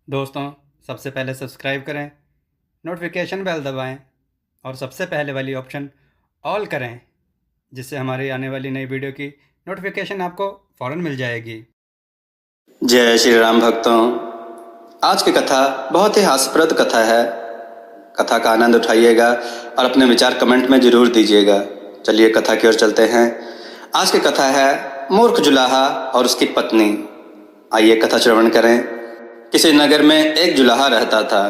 दोस्तों, सबसे पहले सब्सक्राइब करें, नोटिफिकेशन बेल दबाएं और सबसे पहले वाली ऑप्शन ऑल करें, जिससे हमारी आने वाली नई वीडियो की नोटिफिकेशन आपको फ़ौरन मिल जाएगी। जय श्री राम भक्तों। आज की कथा बहुत ही हास्यप्रद कथा है। कथा का आनंद उठाइएगा और अपने विचार कमेंट में जरूर दीजिएगा। चलिए कथा की ओर चलते हैं। आज की कथा है मूर्ख जुलाहा और उसकी पत्नी। आइए कथा श्रवण करें। किसी नगर में एक जुलाहा रहता था।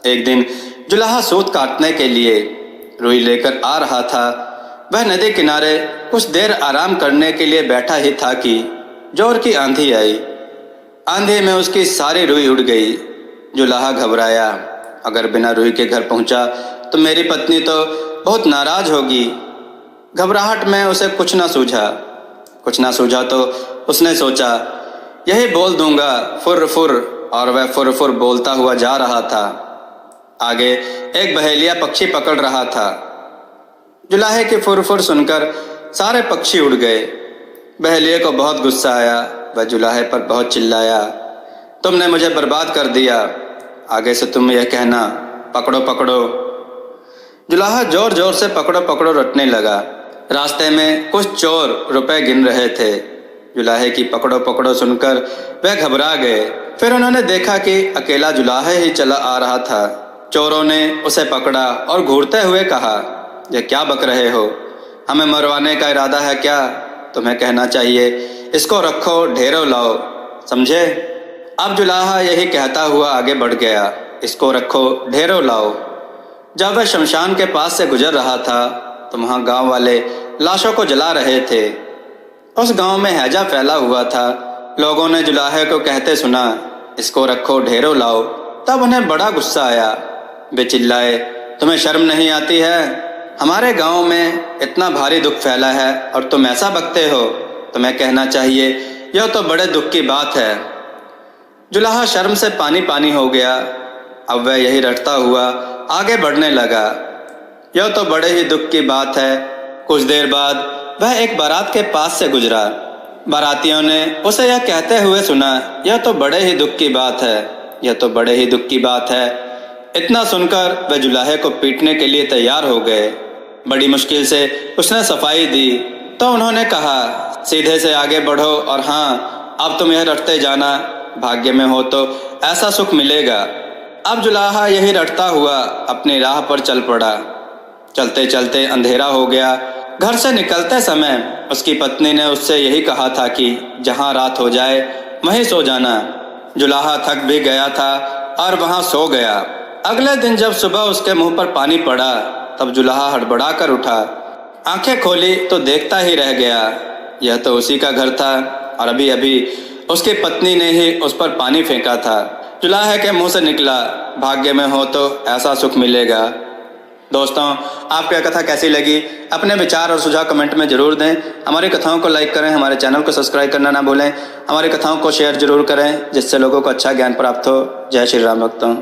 एक दिन जुलाहा सूत काटने के लिए रुई लेकर आ रहा था। वह नदी किनारे कुछ देर आराम करने के लिए बैठा ही था कि जोर की आंधी आई। आंधी में उसकी सारी रुई उड़ गई। जुलाहा घबराया, अगर बिना रुई के घर पहुंचा तो मेरी पत्नी तो बहुत नाराज होगी। घबराहट में उसे कुछ ना सूझा तो उसने सोचा, यही बोल दूंगा फुर फुर, और वह फुर फुर बोलता हुआ जा रहा था। आगे एक बहेलिया पक्षी पकड़ रहा था। जुलाहे की फुर फुर सुनकर सारे पक्षी उड़ गए। बहेलिए को बहुत गुस्सा आया। वह जुलाहे पर बहुत चिल्लाया, तुमने मुझे बर्बाद कर दिया, आगे से तुम यह कहना पकड़ो पकड़ो। जुलाहा जोर जोर से पकड़ो पकड़ो रटने लगा। रास्ते में कुछ चोर रुपए गिन रहे थे। जुलाहे की पकड़ो पकड़ो सुनकर वह घबरा गए। फिर उन्होंने देखा कि अकेला जुलाहा ही चला आ रहा था। चोरों ने उसे पकड़ा और घूरते हुए कहा, यह क्या बक रहे हो? हमें मरवाने का इरादा है क्या? तुम्हें कहना चाहिए इसको रखो, ढेरों लाओ, समझे? अब जुलाहा यही कहता हुआ आगे बढ़ गया, इसको रखो, ढेरों लाओ। जब वह शमशान के पास से गुजर रहा था तो वहां गांव वाले लाशों को जला रहे थे। उस गांव में हैजा फैला हुआ था। लोगों ने जुलाहे को कहते सुना, इसको रखो, ढेरों लाओ। तब उन्हें बड़ा गुस्सा आया। वे चिल्लाए, तुम्हें शर्म नहीं आती है? हमारे गांव में इतना भारी दुख फैला है और तुम ऐसा बकते हो? तुम्हें कहना चाहिए यह तो बड़े दुख की बात है। जुलाहा शर्म से पानी पानी हो गया। अब वह यही रटता हुआ आगे बढ़ने लगा, यह तो बड़े ही दुख की बात है। कुछ देर बाद वह एक बारात के पास से गुजरा। बारातियों ने उसे यह कहते हुए सुना, यह तो बड़े ही दुख की बात है, यह तो बड़े ही दुख की बात है। इतना सुनकर वह जुलाहे को पीटने के लिए तैयार हो गए। बड़ी मुश्किल से उसने सफाई दी तो उन्होंने कहा, सीधे से आगे बढ़ो और हाँ, अब तुम यह रटते जाना, भाग्य में हो तो ऐसा सुख मिलेगा। अब जुलाहा यही रटता हुआ अपनी राह पर चल पड़ा। चलते चलते अंधेरा हो गया। घर से निकलते समय उसकी पत्नी ने उससे यही कहा था कि जहाँ रात हो जाए वहीं सो जाना। जुलाहा थक भी गया था और वहाँ सो गया। अगले दिन जब सुबह उसके मुंह पर पानी पड़ा तब जुलाहा हड़बड़ा कर उठा। आंखें खोली तो देखता ही रह गया, यह तो उसी का घर था और अभी अभी उसकी पत्नी ने ही उस पर पानी फेंका था। जुलाहे के मुंह से निकला, भाग्य में हो तो ऐसा सुख मिलेगा। दोस्तों, आपको यह कथा कैसी लगी? अपने विचार और सुझाव कमेंट में जरूर दें। हमारी कथाओं को लाइक करें, हमारे चैनल को सब्सक्राइब करना ना भूलें। हमारी कथाओं को शेयर जरूर करें जिससे लोगों को अच्छा ज्ञान प्राप्त हो। जय श्री राम भक्तों।